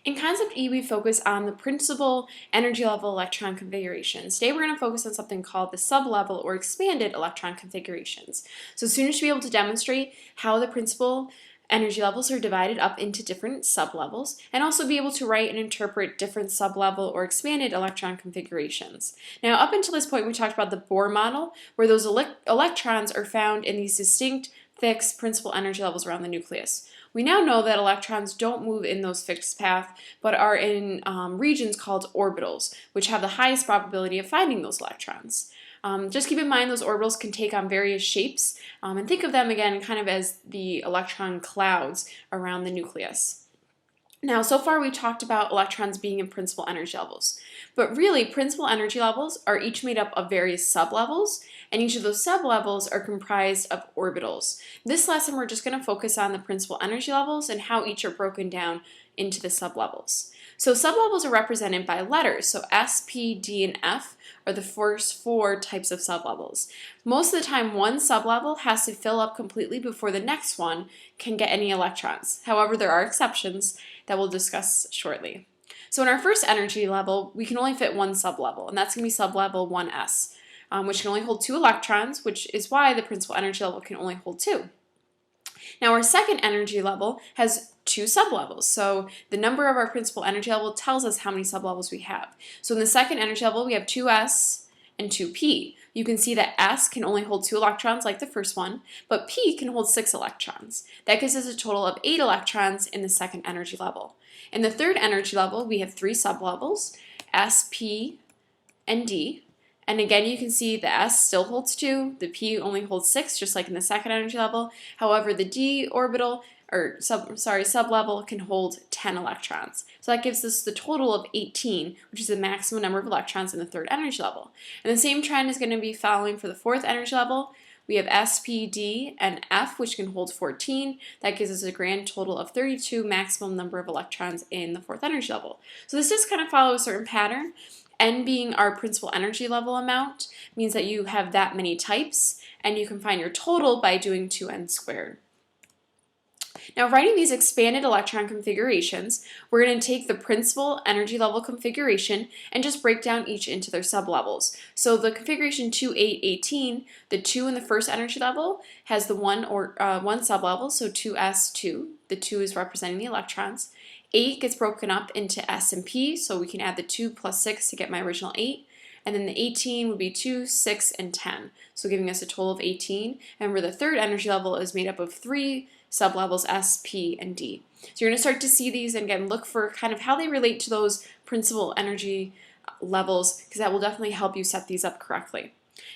In Concept E, we focus on the principal energy level electron configurations. Today we're going to focus on something called the sublevel or expanded electron configurations. So students should be able to demonstrate how the principal energy levels are divided up into different sublevels, and also be able to write and interpret different sublevel or expanded electron configurations. Now, up until this point, we talked about the Bohr model, where those electrons are found in these distinct fixed principal energy levels around the nucleus. We now know that electrons don't move in those fixed paths, but are in regions called orbitals, which have the highest probability of finding those electrons. Just keep in mind those orbitals can take on various shapes, and think of them again kind of as the electron clouds around the nucleus. Now, so far we've talked about electrons being in principal energy levels, but really principal energy levels are each made up of various sublevels, and each of those sublevels are comprised of orbitals. This lesson we're just going to focus on the principal energy levels and how each are broken down into the sublevels. So sublevels are represented by letters, so S, P, D, and F are the first four types of sublevels. Most of the time, one sublevel has to fill up completely before the next one can get any electrons. However, there are exceptions that we'll discuss shortly. So in our first energy level, we can only fit one sublevel, and that's going to be sublevel 1s, which can only hold 2 electrons, which is why the principal energy level can only hold 2. Now our second energy level has 2 sublevels, so the number of our principal energy level tells us how many sublevels we have. So in the second energy level, we have 2s and 2p. You can see that S can only hold 2 electrons like the first one, but P can hold 6 electrons. That gives us a total of 8 electrons in the second energy level. In the third energy level, we have 3 sublevels, S, P, and D. And again, you can see the S still holds 2, the P only holds 6, just like in the second energy level. However, the D orbital, sublevel can hold 10 electrons. So that gives us the total of 18, which is the maximum number of electrons in the third energy level. And the same trend is going to be following for the fourth energy level. We have S, P, D, and F, which can hold 14. That gives us a grand total of 32 maximum number of electrons in the fourth energy level. So this does kind of follow a certain pattern. N being our principal energy level amount means that you have that many types, and you can find your total by doing 2n squared. Now, writing these expanded electron configurations, we're going to take the principal energy level configuration and just break down each into their sublevels. So the configuration 2, 8, 18, the 2 in the first energy level has the one sublevel, so 2s2. The 2 is representing the electrons. 8 gets broken up into S and P, so we can add the 2 plus 6 to get my original 8. And then the 18 would be 2, 6, and 10, so giving us a total of 18. And where the third energy level is made up of 3 sublevels, S, P, and D. So you're going to start to see these, and again, look for kind of how they relate to those principal energy levels, because that will definitely help you set these up correctly.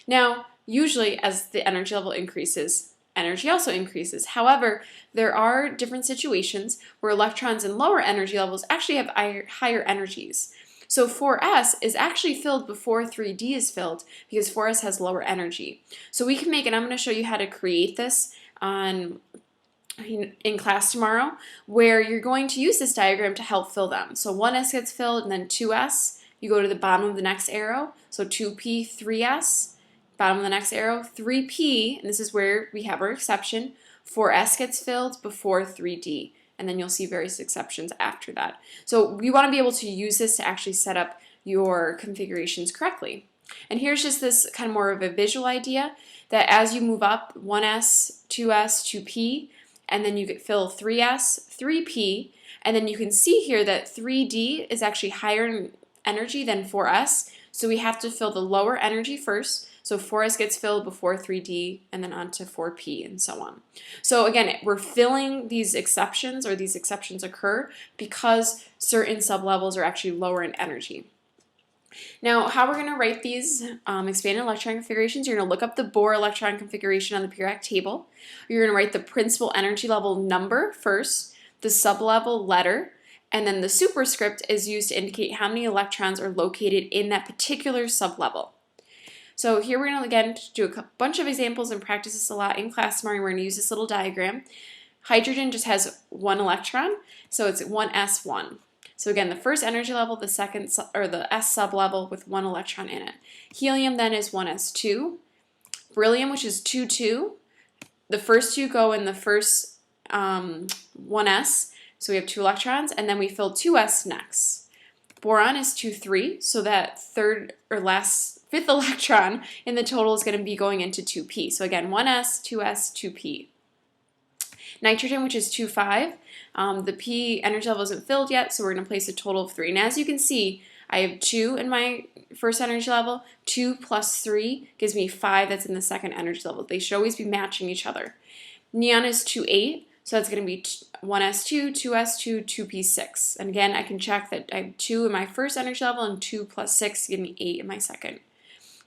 Now, usually as the energy level increases, energy also increases. However, there are different situations where electrons in lower energy levels actually have higher energies. So 4s is actually filled before 3d is filled because 4s has lower energy. So we can make, and I'm going to show you how to create this in class tomorrow, where you're going to use this diagram to help fill them. So 1s gets filled, and then 2s, you go to the bottom of the next arrow, so 2p, 3s, bottom of the next arrow, 3p, and this is where we have our exception, 4s gets filled before 3d, and then you'll see various exceptions after that. So we want to be able to use this to actually set up your configurations correctly. And here's just this kind of more of a visual idea that as you move up, 1s, 2s, 2p, and then you fill 3s, 3p, and then you can see here that 3d is actually higher in energy than 4s, so we have to fill the lower energy first. So 4s gets filled before 3d, and then on to 4p, and so on. So again, we're filling these exceptions, or these exceptions occur because certain sublevels are actually lower in energy. Now, how we're going to write these expanded electron configurations, you're going to look up the Bohr electron configuration on the periodic table. You're going to write the principal energy level number first, the sublevel letter, and then the superscript is used to indicate how many electrons are located in that particular sublevel. So here we're going to, again, do a bunch of examples and practice this a lot in class tomorrow. We're going to use this little diagram. Hydrogen just has 1 electron, so it's 1s1. So again, the first energy level, the second, or the S sublevel with 1 electron in it. Helium then is 1s2. Beryllium, which is 2, 2. The first 2 go in the first 1s. So we have 2 electrons, and then we fill 2s next. Boron is 2, 3, so that fifth electron in the total is going to be going into 2p. So again, 1s, 2s, 2p. Nitrogen, which is 2, 5, the p energy level isn't filled yet, so we're going to place a total of 3. And as you can see, I have 2 in my first energy level. 2 plus 3 gives me 5 that's in the second energy level. They should always be matching each other. Neon is 2, 8, so that's going to be 1s2, 2s2, 2p6. And again, I can check that I have 2 in my first energy level and 2 plus 6 give me 8 in my second.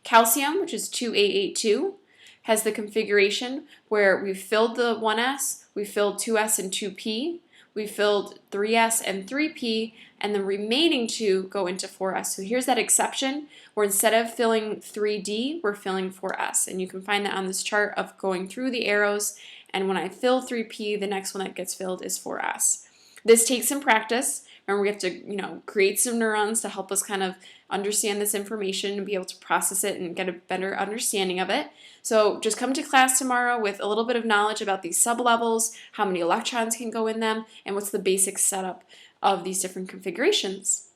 Calcium, which is 2882, has the configuration where we've filled the 1s, we filled 2s and 2p, we filled 3s and 3p, and the remaining 2 go into 4s. So here's that exception where instead of filling 3d, we're filling 4s. And you can find that on this chart of going through the arrows, and when I fill 3p, the next one that gets filled is 4s. This takes some practice. Remember, we have to, create some neurons to help us kind of understand this information and be able to process it and get a better understanding of it. So just come to class tomorrow with a little bit of knowledge about these sublevels, how many electrons can go in them, and what's the basic setup of these different configurations.